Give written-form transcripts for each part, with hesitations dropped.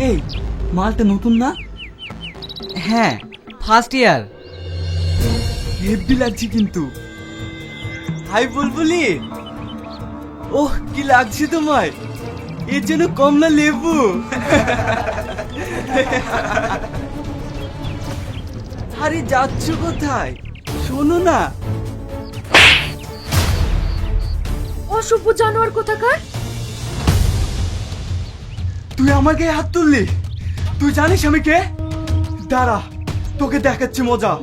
এই মালটা নতুন না? হ্যাঁ, ফার্স্ট ইয়ার। হেভি লাগছে কিন্তু। হাই বুলবুলি, ওহ কি লাগছে তোমায়? এর জন্য কমলা লেবু। আরে যাচ্ছ কোথায়? শোনো না। অসভ্য জানোয়ার কোথাকার! তুই আমার গায়ে হাত তুললি? তুই জানিস আমি কে? দাঁড়া, তোকে দেখাচ্ছি মজা।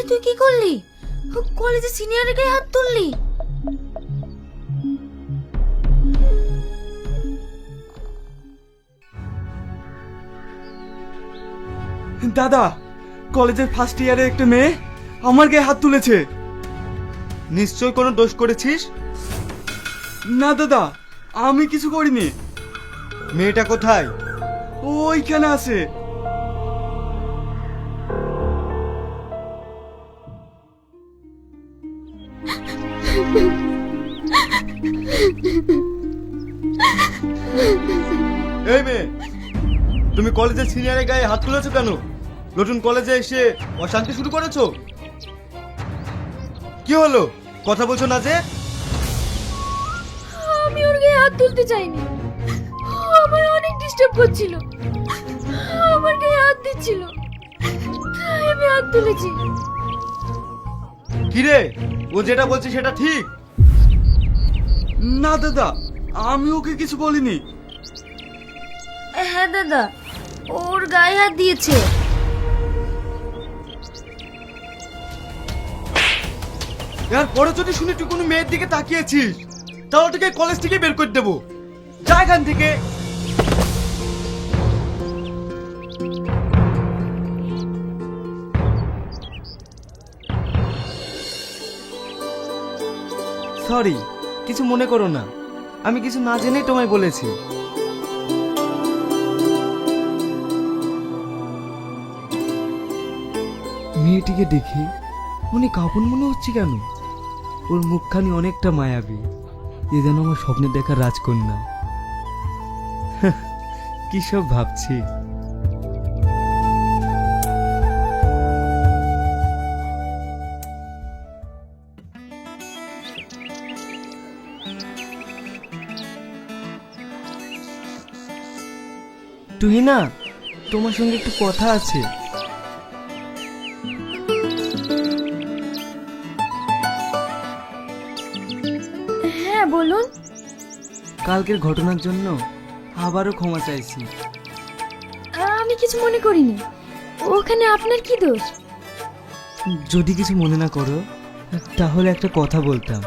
তুই কি করলি? কলেজে সিনিয়রের গায়ে হাত তুললি? দাদা, কলেজের ফার্স্ট ইয়ারে একটা মেয়ে আমার গায়ে হাত তুলেছে। নিশ্চয় কোনো দোষ করেছিস? না দাদা, আমি কিছু করিনি। মেয়েটা কোথায়? ওইখানে আছে। এই মেয়ে, তুমি কলেজের সিনিয়রের গায়ে হাত তুলেছো কেন? নতুন কলেজে এসে অশান্তি শুরু করেছো? কি হলো, কথা বলছো না যে? আমি ওর গায়ে হাত তুলতে চাইনি। আমার অনেক ডিস্টার্ব করছিল, আমার গায়ে হাত দিচ্ছিল, তাই আমি হাত তুলেছি। কিরে, ও যেটা বলছে সেটা ঠিক? না দাদা, আমি ওকে কিছু বলিনি। হ্যাঁ দাদা, ওর গায়ে হাত দিয়েছে। এর পরে যদি শুনি তুই কোনো মেয়ের দিকে তাকিয়েছিস, তাহলে তোকে কলেজ থেকে বের করে দেবো। যা এখান থেকে। সরি, কিছু মনে করো না, আমি কিছু না জেনেই তোমায় বলেছি। মেয়েটিকে দেখে অনেক আপন মনে হচ্ছে কেন? ওর মুখখানি অনেকটা মায়াবী, এ যেন আমার স্বপ্নে দেখা রাজকন্যা। কি সব ভাবছি। তুহিনা, তোমার সঙ্গে একটু কথা আছে। হ্যাঁ বলুন। কালকের ঘটনার জন্য আবারও ক্ষমা চাইছি। আমি কিছু মনে করিনি। ওখানে আপনার কি দোষ? যদি কিছু মনে না করো, তাহলে একটা কথা বলতাম।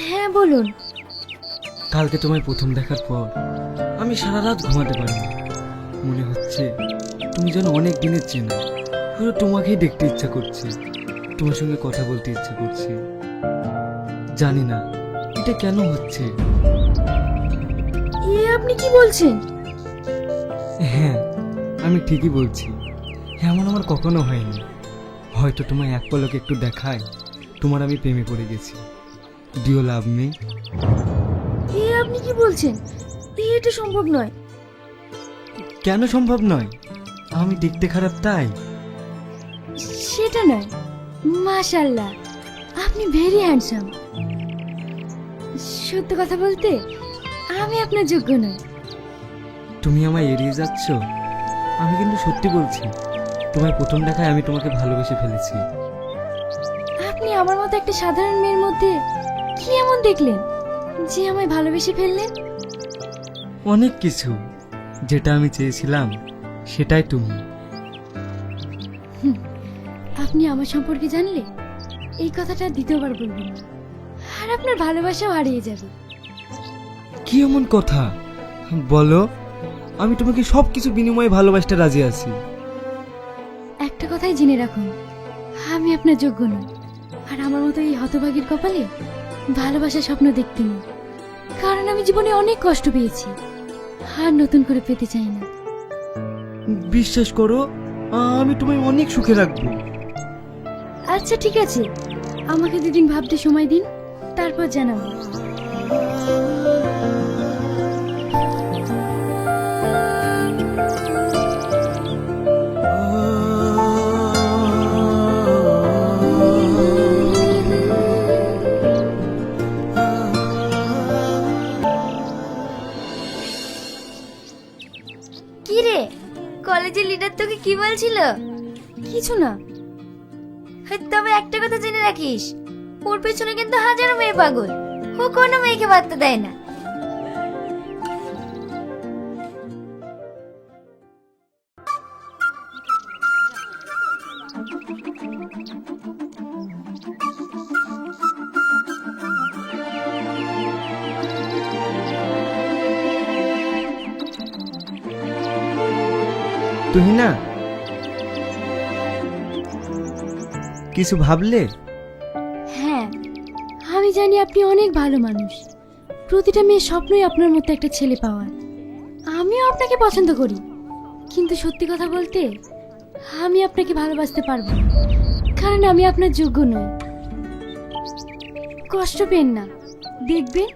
হ্যাঁ বলুন। কালকে তোমায় প্রথম দেখার পর আমি সারা রাত ঘুমাতে পারিনি। মনে হচ্ছে তুমি যেন অনেক দিনের চেনা। পুরো তোমাকেই দেখতে ইচ্ছা করছে, তোমার সঙ্গে কথা বলতে ইচ্ছা করছে। জানি না এটা কেন হচ্ছে। আপনি কি বলছেন? হ্যাঁ, আমি ঠিকই বলছি। এমন আমার কখনো হয়নি। হয়তো তোমায় এক পলকে একটু দেখায় তোমার আমি প্রেমে পড়ে গেছি। Do you love me? আপনি কি বলছেন? এটা সম্ভব নয়। কেন সম্ভব নয়? আমি দেখতে খারাপ তাই? সেটা নয়, মাশাআল্লাহ আপনি ভেরি হ্যান্ডসাম। সত্য কথা বলতে আমি আপনার যোগ্য নই। তুমি আমায় এড়িয়ে যাচ্ছ? আমি কিন্তু সত্যি বলছি, তোমার প্রথম দেখায় আমি তোমাকে ভালোবেসে ফেলেছি। আপনি আমার মতো একটা সাধারণ মেয়ের মধ্যে কি এমন দেখলেন যে আমায় ভালোবেসে ফেললেন? অনেক কিছু, যেটা আমি চেয়েছিলাম সেটাই তুমি। আপনি আমার সম্পর্কে জানলে এই কথাটা দ্বিতীয়বার বলবেন না, আর আপনার ভালোবাসাও হারিয়ে যাবে। কি এমন কথা বলো? আমি তোমাকে সবকিছু বিনিময়ে ভালোবাসতে রাজি আছি। একটা কথাই জেনে রাখুন, আমি আপনার যোগ্য নই। আর আমার মতো এই হতভাগীর কপালে ভালোবাসার স্বপ্ন দেখতে নেই, কারণ আমি জীবনে অনেক কষ্ট পেয়েছি, আর নতুন করে পেতে চাই না। বিশ্বাস করো, আমি তোমায় অনেক সুখে রাখবো। আচ্ছা ঠিক আছে, আমাকে দুদিন ভাবতে সময় দিন। তারপর জানাবো। কি রে, কলেজের লিডার তোকে কি বলছিল? কিছু না। তবে একটা কথা জেনে রাখিস, ওর পেছনে কিন্তু হাজারো মেয়ে পাগল। ও কোনো মেয়েকে বার্তা দেয় না। তুহিনা, কিছু ভাবলে? হ্যাঁ, আমি জানি আপনি অনেক ভালো মানুষ। প্রতিটা মেয়ের স্বপ্নই আপনার মতো একটা ছেলে পাওয়ার। আমিও আপনাকে পছন্দ করি, কিন্তু সত্যি কথা বলতে আমি আপনাকে ভালোবাসতে পারবো না, কারণ আমি আপনার যোগ্য নই। কষ্ট পেন না, দেখবেন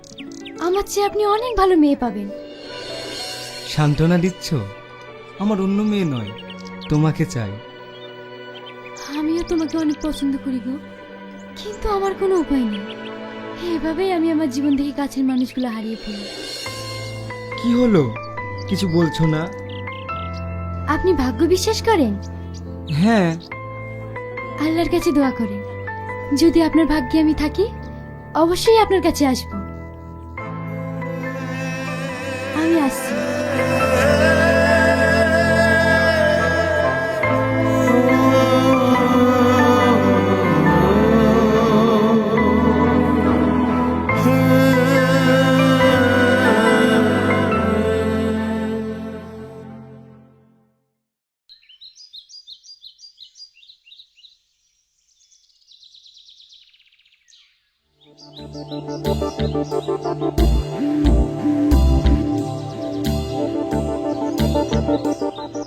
আমার চেয়ে আপনি অনেক ভালো মেয়ে পাবেন। সান্ত্বনা দিচ্ছ? আমার অন্য মেয়ে নয়, তোমাকে চাই। আমিও তোমাকে অনেক পছন্দ করি গো, কিন্তু আমার কোনো উপায় নেই। এভাবেই আমি আমার জীবন থেকে কাছের মানুষগুলো হারিয়ে ফেলি। কি হলো, কিছু বলছো না? আপনি ভাগ্য বিশ্বাস করেন? হ্যাঁ। আল্লাহর কাছে দোয়া করেন, যদি আপনার ভাগ্যে আমি থাকি অবশ্যই আপনার কাছে আসব। আমি আসছি।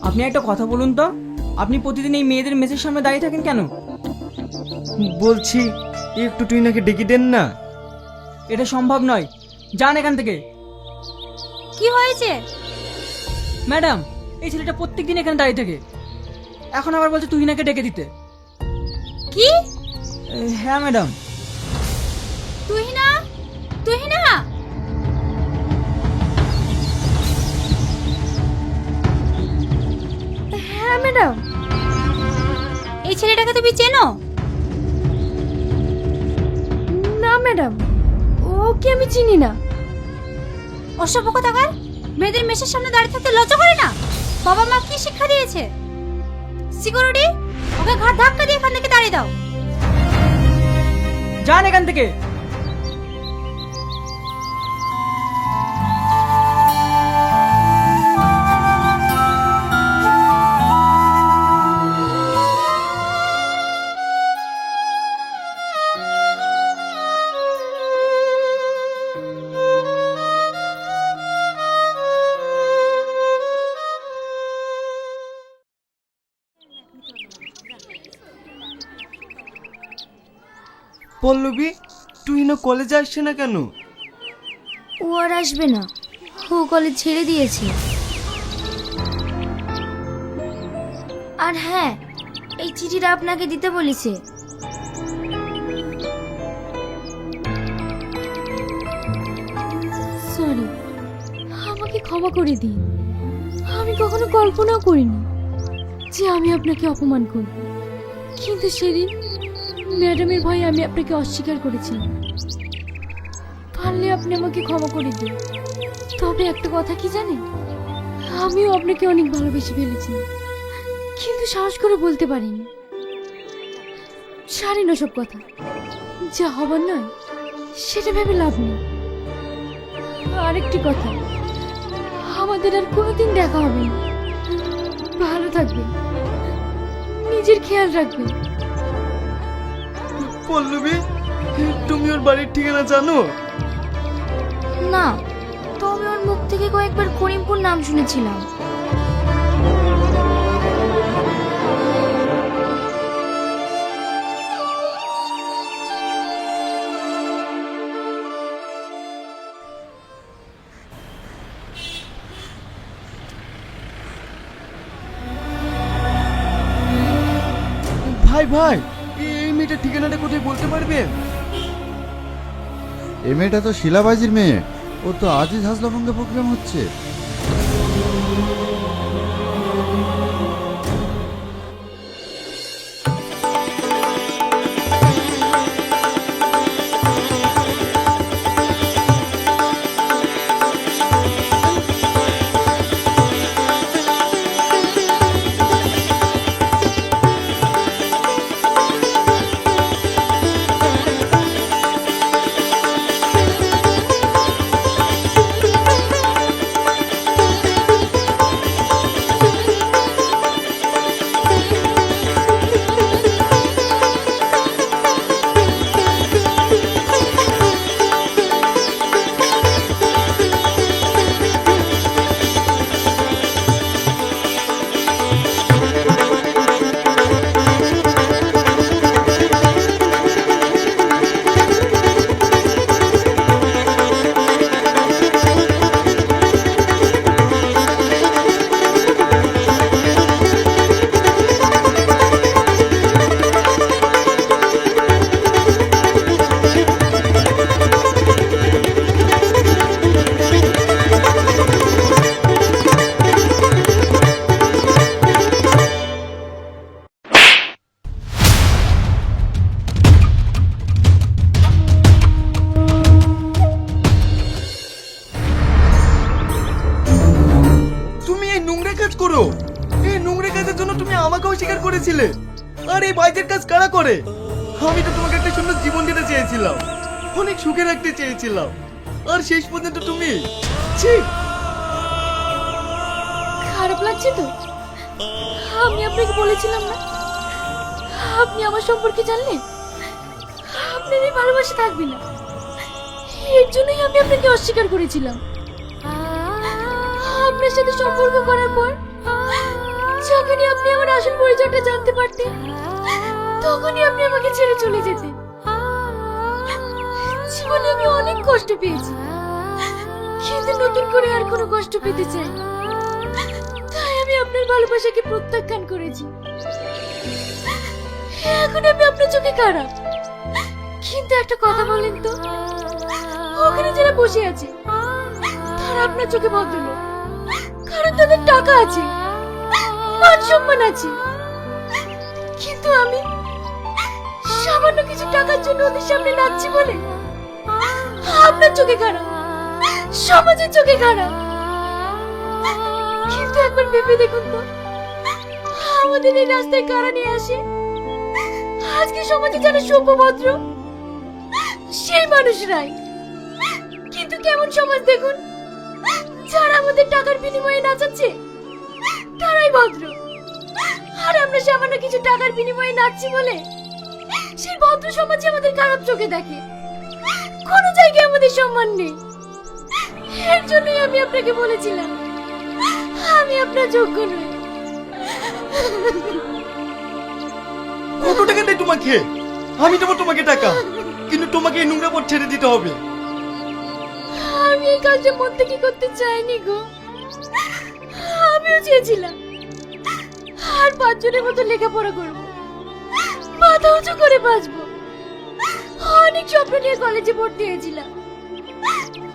আপনি একটা কথা বলুন তো, আপনি প্রতিদিন এই মেয়েদের মেসের সামনে দাঁড়িয়ে থাকেন কেন? বলছি একটু তুহিনাকে ডেকে দেন না। এটা সম্ভব নয়, যান এখান থেকে। কি হয়েছে? ম্যাডাম, এই ছেলেটা প্রত্যেকদিন এখানে দাঁড়িয়ে থাকে, এখন আবার বলছে তুহিনাকে ডেকে দিতে। কি? হ্যাঁ ম্যাডাম। তুহিনা, তুহিনা! হ্যাঁ ম্যাডাম। এই ছেলেটাকে তুমি চেনো? না ম্যাডাম, ওকে আমি চিনি না। অসভ্য কথাকার! মেয়েদের মেসের সামনে দাঁড়িয়ে থাকতে লজ্জা করে না? বাবা মা কি শিক্ষা দিয়েছে? সিকিউরিটি, ওকে ঘাট ধাক্কা দিয়ে এখান থেকে দাঁড়িয়ে দাও। যান এখান থেকে। পল্লবী, তুহিনা কলেজে আসছে না কেন? ও আর আসবে না, ও কলেজ ছেড়ে দিয়েছে। আর হ্যাঁ, এই চিঠিটা আপনাকে দিতে বলেছে। সরি, আমাকে ক্ষমা করে দিন। আমি কখনো কল্পনাও করিনি যে আমি আপনাকে অপমান করব, কিন্তু সেদিন ম্যাডামের ভয়ে আমি আপনাকে অস্বীকার করেছিলাম। পারলে আপনি আমাকে ক্ষমা করে দিন। তবে একটা কথা কি জানেন, আমিও আপনাকে অনেক ভালোবেসে ফেলেছি, কিন্তু সাহস করে বলতে পারিনি। ছাড়েন ওসব কথা, যা হবার নয় সেটা ভেবে লাভ নেই। আরেকটি কথা, আমাদের আর কোনোদিন দেখা হবে না। ভালো থাকবেন, নিজের খেয়াল রাখবেন। পল্লবী, তুমি ওর বাড়ির ঠিকানা জানো? না, তবে ওর মুখ থেকে কয়েকবার করিমপুর নাম শুনেছিলাম। ভাই ভাই, এই মেয়েটার ঠিকানাটা কোথায় বলতে পারবেন? এ মেয়েটা তো শিলাবাজির মেয়ে, ও তো আজিজ হাসলার সঙ্গে প্রোগ্রাম হচ্ছে। তুমি এই নোংরা কাজ করো? এই নোংরা কাজের জন্য তুমি আমাকেও স্বীকার করেছিলে। আর এই বাজের কাজ কারা করে? আমি তো তোমাকে একটা সুন্দর জীবন দিতে চেয়েছিলাম, অনেক সুখে রাখতে চেয়েছিলাম, আর শেষ পর্যন্ত তুমি ছি। খারাপ লাগছে তো? আমি আপনাকে বলেছিলাম না, আপনি আমার সম্পর্কে জানলেন, আপনার এই ভালোবাসা থাকবে না। এর জন্যই আমি আপনাকে অস্বীকার করেছিলাম। আপনার সাথে সম্পর্ক করার পর যখনই আপনি আমার আসল পরিচয়টা জানতে পারতেন, তখনই আপনি আমাকে ছেড়ে চলে যেতেন। জীবনে আমি অনেক কষ্ট পেয়েছি, কিন্তু নতুন করে আর কোনো কষ্ট পেতে চাই না। তাই আমি আপনার ভালোবাসাকে প্রত্যাখ্যান করেছি। এখন আমি আপনার চোখে খারাপ, কিন্তু একটা কথা বলেন তো, ওখানে যারা বসে আছে তারা আপনার চোখে ভদ্রলোক, কারণ তাদের টাকা আছে, মান সম্মান আছে। কিন্তু আমি সামান্য কিছু টাকার জন্য ওদের সামনে নাচছি বলে আপনার চোখে খারাপ, সমাজের চোখে খারাপ। কিন্তু একবার ভেবে দেখুন তো, আমাদের এই রাস্তায় কারা নিয়ে আসে আজকে সমাজে যারা সভ্যভদ্র, সেই মানুষরাই। কিন্তু কেমন সমাজ দেখুন, যারা আমাদের টাকার বিনিময়ে নাচাচ্ছে তারাই ভদ্র, আর আমরা সামান্য কিছু টাকার বিনিময়ে নাচছি বলে সেই ভদ্র সমাজে আমাদের খারাপ চোখে দেখে। কোনো জায়গায় আমাদের সম্মান নেই। এর জন্যই আমি আপনাকে বলেছিলাম আমি আপনার যোগ্য নই। কত টাকা দেয় তোমাকে? আমি দেবো তোমাকে টাকা, কিন্তু তোমাকে এই নোংরা পথ ছেড়ে দিতে হবে। আমি এই কাজটা মন থেকে করতে চাইনি গো, আমিও চেয়েছিলাম আর 5 জনের মতো লেখাপড়া করবো, মাথা উঁচু করে বাঁচবো। অনেক স্বপ্ন নিয়ে কলেজে ভর্তি হয়েছিলাম,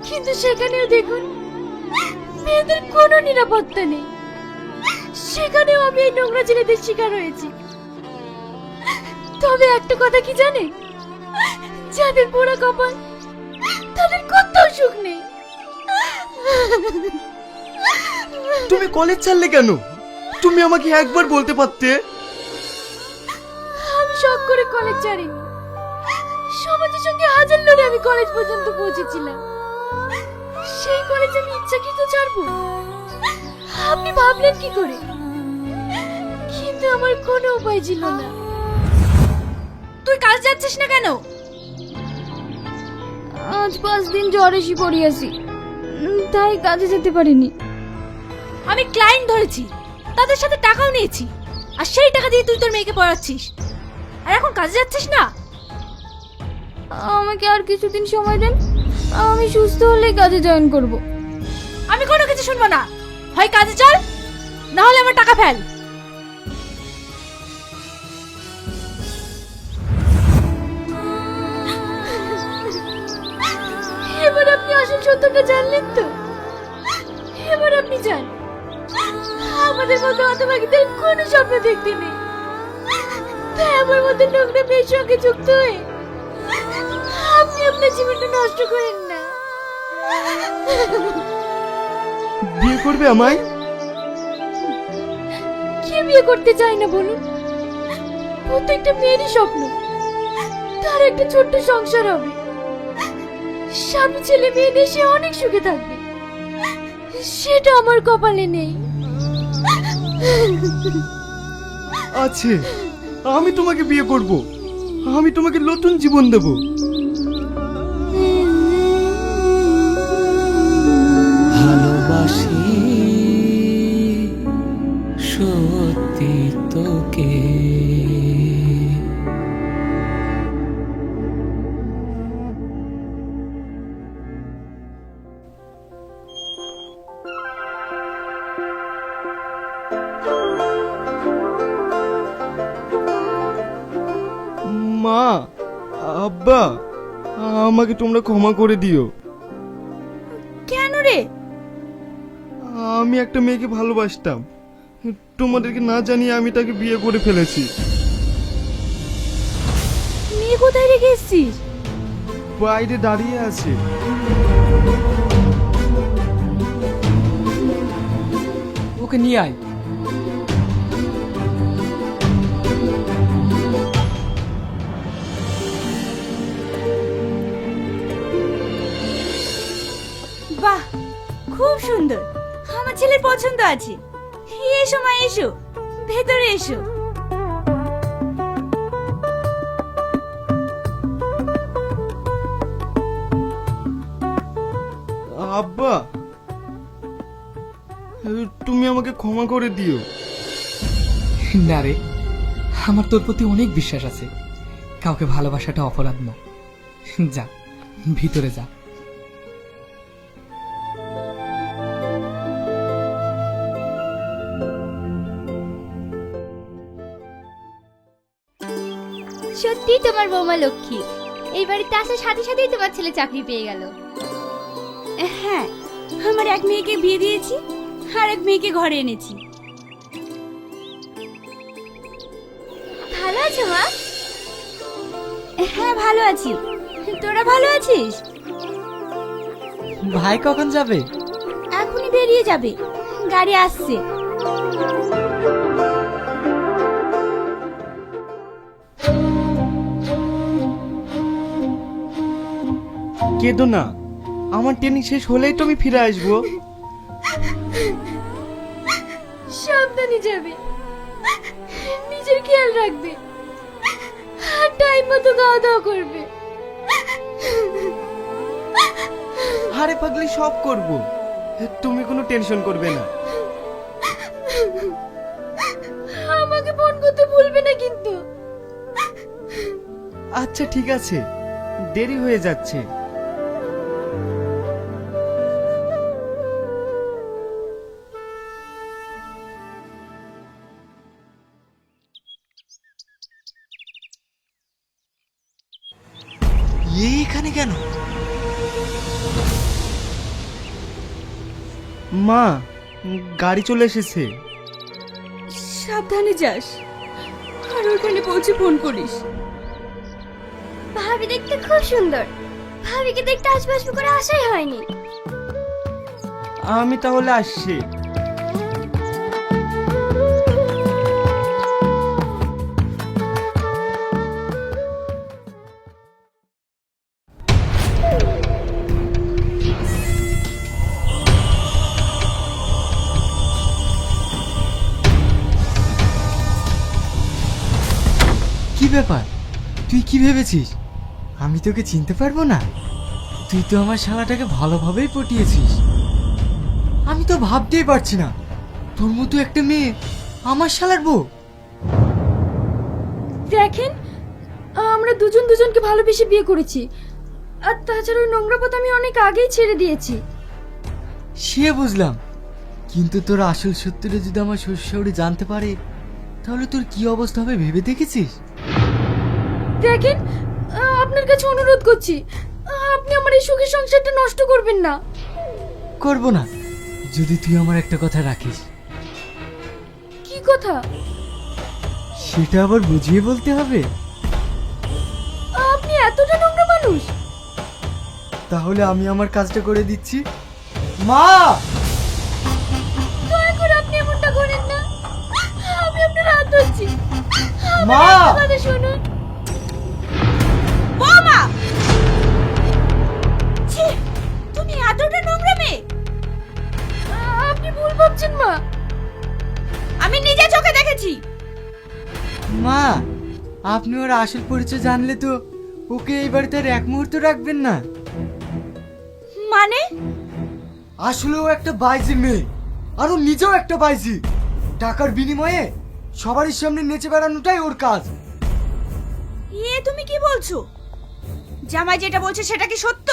কিন্তু সেখানেও দেখুন মেয়েদের কোনো নিরাপত্তা নেই। সেখানেও আমি এই নোংরা ছেলেদের শিকার হয়েছি। তবে একটা কথা কি জানেন, যাদের পোড়া কপাল তাদের কোথাও সুখ নেই। তুমি কলেজ ছাড়লে কেন? তুমি আমাকে একবার বলতে পারতে। আমি শখ করে কলেজ ছাড়িনি, সমাজের সঙ্গে হাজার লড়ে আমি কলেজ পর্যন্ত পৌঁছেছিলাম। সেই কলেজ আমি ইচ্ছাকৃত ছাড়বো আপনি ভাবলেন কি করে? কিন্তু আমার কোনো উপায় ছিল না। তুই কাজ যাচ্ছিস না কেন? আজ 5 দিন জ্বর এসে পড়িয়াছি, তাই কাজে যেতে পারিনি। আমি ক্লায়েন্ট ধরেছি, তাদের সাথে টাকাও নিয়েছি, আর সেই টাকা দিয়ে তুই তোর মেয়েকে পড়াচ্ছিস, আর এখন কাজে যাচ্ছিস না? আমাকে আর কিছুদিন সময় দেন, আমি সুস্থ হলে কাজে জয়েন করব। আমি কোনো কিছু শুনবো না, হয় কাজে চল, না হলে আমার টাকা ফেল। আসল সত্যটা জানলেন তো? এবার আপনি যান। আমাদের মতো হতভাগীদের কোনো স্বপ্ন দেখতে নেই। তাই আমার মতো নোংরা মেয়ের সঙ্গে যুক্ত হয়ে আপনি আপনার জীবনটা নষ্ট করেন না। বিয়ে করবে আমায়? কে বিয়ে করতে চায় না বলুন? প্রত্যেকটা মেয়েরই স্বপ্ন তার একটা ছোট্ট সংসার হবে, স্বামী ছেলে মেয়ে নিয়ে সে অনেক সুখে থাকবে। সেটা আমার কপালে নেই। আছে, আমি তোমাকে বিয়ে করব, আমি তোমাকে নতুন জীবন দেব। ভালোবাসি সত্যি তোকে। মা, আব্বা, আমাকে তোমরা ক্ষমা করে দিও। কেন রে? আমি একটা মেয়েকে ভালোবাসতাম, তোমাদেরকে না জানিয়ে আমি তাকে বিয়ে করে ফেলেছি। মেয়ে কোথায় রেখে এসেছিস? বাইরে দাঁড়িয়ে আছে। ওকে নিয়ে আয়। বাহ, খুব সুন্দর, আমার ছেলের পছন্দ আছে। এসো মা, এসো, ভেতরে এসো। আব্বা, তুমি আমাকে ক্ষমা করে দিও। না রে, আমার তোর প্রতি অনেক বিশ্বাস আছে। কাউকে ভালোবাসাটা অপরাধ না। যা, ভিতরে যা। সত্যি তোমার বৌমা লক্ষ্মী। এই বাড়িতে আসার সাথে সাথেই তোমার ছেলে চাকরি পেয়ে গেল। হ্যাঁ, আমার এক মেয়েকে বিয়ে দিয়েছি আর এক মেয়েকে ঘরে এনেছি। ভালো আছো মা? হ্যাঁ, ভালো আছি। তোরা ভালো আছিস? ভাই কখন যাবে? এখনই বেরিয়ে যাবে, গাড়ি আসছে। কেঁদো না, আমার ট্রেনিং শেষ হলেই তো আমি ফিরে আসবো। সাবধানে যাবে, নিজের খেয়াল রাখবে আর টাইম মতো খাওয়া দাওয়া করবে। আরে পাগলি, সব করব, তুমি কোনো টেনশন করবে না। আমাকে ফোন করতে ভুলবে না কিন্তু। আচ্ছা ঠিক আছে, দেরি হয়ে যাচ্ছে। এখানে কেন? মা, গাড়ি চলে এসেছে। সাবধানে যাস আর ওখানে পৌঁছে ফোন করিস। ভাবি দেখতে খুব সুন্দর, ভাবিকে দেখতে আসবে আসবে করে আসাই হয়নি। আমি তাহলে আসছি। কি ব্যাপার? তুই কি ভেবেছিস আমি তোকে চিনতে পারবো না? তুই তো আমার শালাটাকে ভালোভাবেই পটিয়েছিস। আমি তো ভাবতেই পারছি না তোর মতো একটা মেয়ে আমার শালার বউ। দেখেন, আমরা দুজন দুজনকে ভালোবেসে বিয়ে করেছি, আর তাছাড়া ওই নোংরা পথ আমি অনেক আগেই ছেড়ে দিয়েছি। সে বুঝলাম, কিন্তু তোর আসল সত্যিটা যদি আমার শ্বশুর জানতে পারে তাহলে তোর কি অবস্থা হবে ভেবে দেখেছিস? দেখেন, আপনার কাছে অনুরোধ করছি, আপনি আমার এই সুখের সংসারটা নষ্ট করবেন না। করবো না যদি তুই আমার একটা কথা রাখিস। কি কথা? সেটা আবার বুঝিয়ে বলতে হবে? আপনি এতটা নোংরা মানুষ? তাহলে আমি আমার কাজটা করে দিচ্ছি। মা! দয়া করে আপনি এমনটা করেন না, আমি আপনার হাত ধরছি। মা! আমার কথা শুনুন। বৌমা, ছি, তুমি এতটা নোংরা মেয়ে। আপনি ভুল ভাবছেন মা। আমি নিজে চোখে দেখেছি। মা, আপনি ওর আসল পরিচয় জানলে তো ওকে এই বাড়িতে আর এক মুহূর্ত রাখবেন না। মানে? আসলে ও একটা বাইজি মেয়ে, আর ও নিজেও একটা বাইজি। টাকার বিনিময়ে সবারই সামনে নেচে বেড়ানোটাই ওর কাজ। তুমি কি বলছো? জামাই যেটা বলছে সেটা কি সত্য?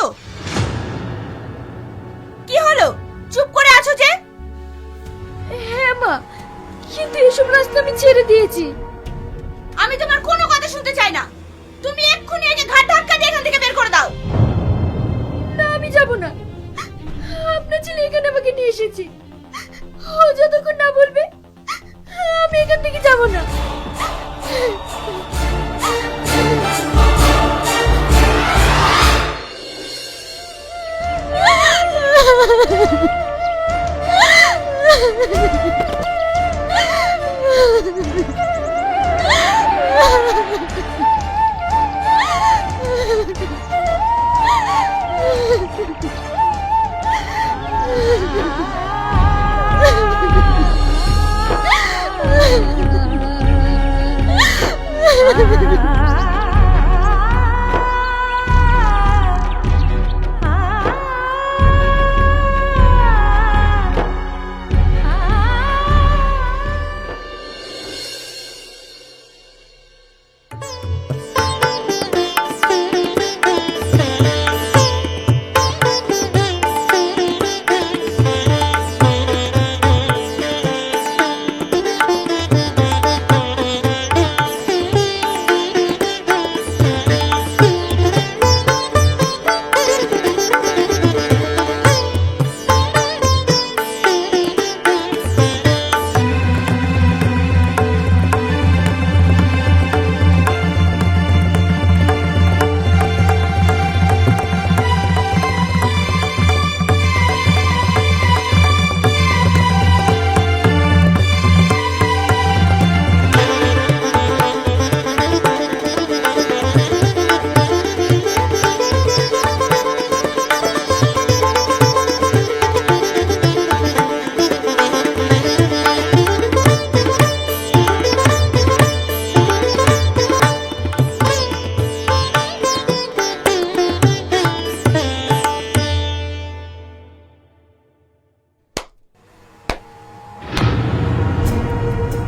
কি হলো, চুপ করে আছো যে? হ্যাঁ মা, কিন্তু এসব রাস্তা আমি ছেড়ে দিয়েছি। আমি তোমার কোনো কথা শুনতে চাই না। তুমি এক্ষুনি একে ঘাট ধাক্কা দিয়ে এখান থেকে বের করে দাও। না, আমি যাব না। আপনার ছেলে এখানে আমাকে নিয়ে এসেছি, ও যতক্ষণ না বলবে আমি এখান থেকে যাব না।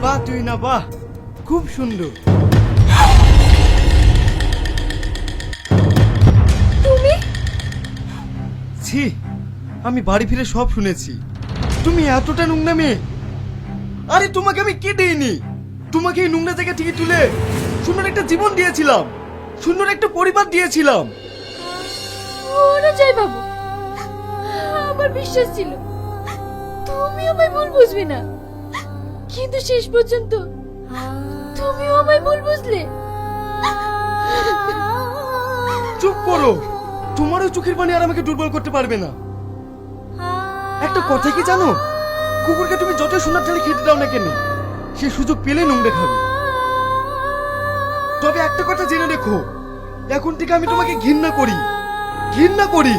বাহ তুই না, বাহ, খুব সুন্দর। তুমি? ছি, আমি বাড়ি ফিরে সব শুনেছি। তুমি এতটা নোংরা মেয়ে। আরে তোমাকে আমি কে দেইনি? তোমাকে এই নোংরা জায়গা থেকে তুলে সুন্দর একটা জীবন দিয়েছিলাম, সুন্দর একটা পরিবার দিয়েছিলাম। ওরা যাই বাবু, আমার বিশ্বাস ছিল তুমি আমায় ভুল বুঝবে না, কিন্তু শেষ পর্যন্ত তুমিও আমায় ভুল বুঝলে। চুপ করো, তোমারও চোখের পানি আর আমাকে দুর্বল করতে পারবে না। একটা কথা কি জানো, কুকুরকে তুমি যত সোনার থালি খেতে দাও না কেন, সে সুযোগ পেলে নোংরা খাবে। তবে একটা কথা জেনে রেখো, এখন থেকে আমি তোমাকে ঘৃণা করি, ঘৃণা করি।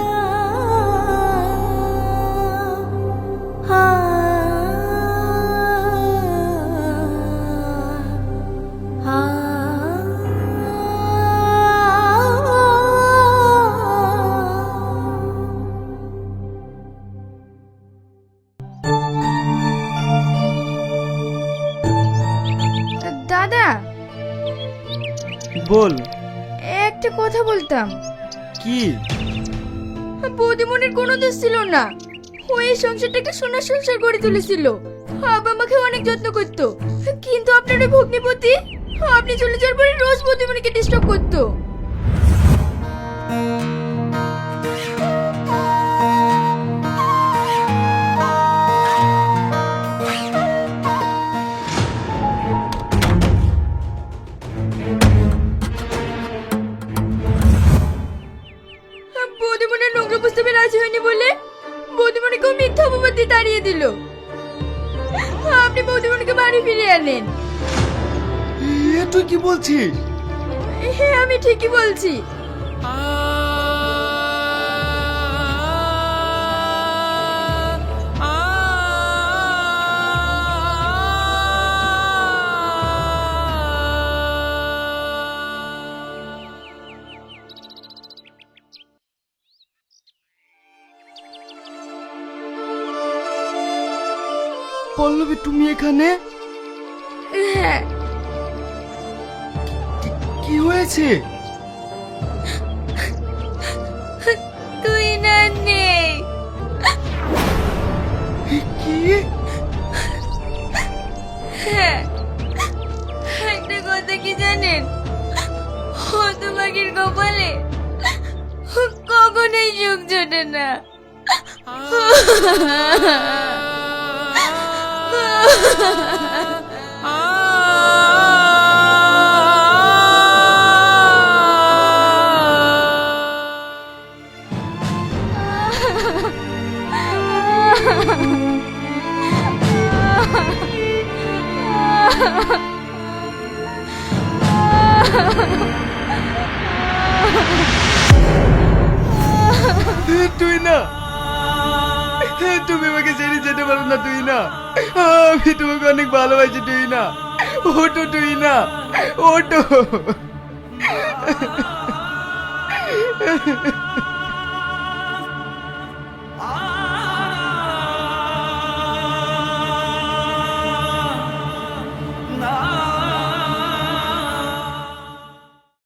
দাদা, বল। একটা কথা বলতাম। কি? বৌদিমনির কোনো দোষ ছিল না, ও এই সংসারটাকে সোনার সংসার করে তুলেছিল। বাবা আমাকে অনেক যত্ন করতো, কিন্তু আপনার ওই ভগ্নিপতি আপনি চলে যাওয়ার পরে রোজ বৌদিমনিকে ডিস্টার্ব করতো। মধ্যে তাড়িয়ে দিল। আপনি বৌদিমণিকে বাড়ি ফিরিয়ে আনেন। এ তুই কি বলছিস? হ্যাঁ, আমি ঠিকই বলছি। পল্লবী, তুমি এখানে? হ্যাঁ, কি হয়েছে? তুই না নেই। কি? হ্যাঁ, একটা কথা কি জানেন, হতভাগীর কপালে কখনোই সুখ জোটে না। তুই না, তুমি আমাকে ছেড়ে যেতে পারো না। তুই না, আমি তোমাকে অনেক ভালোবাসি। তুই না, ওটো। তুই না, ওটো।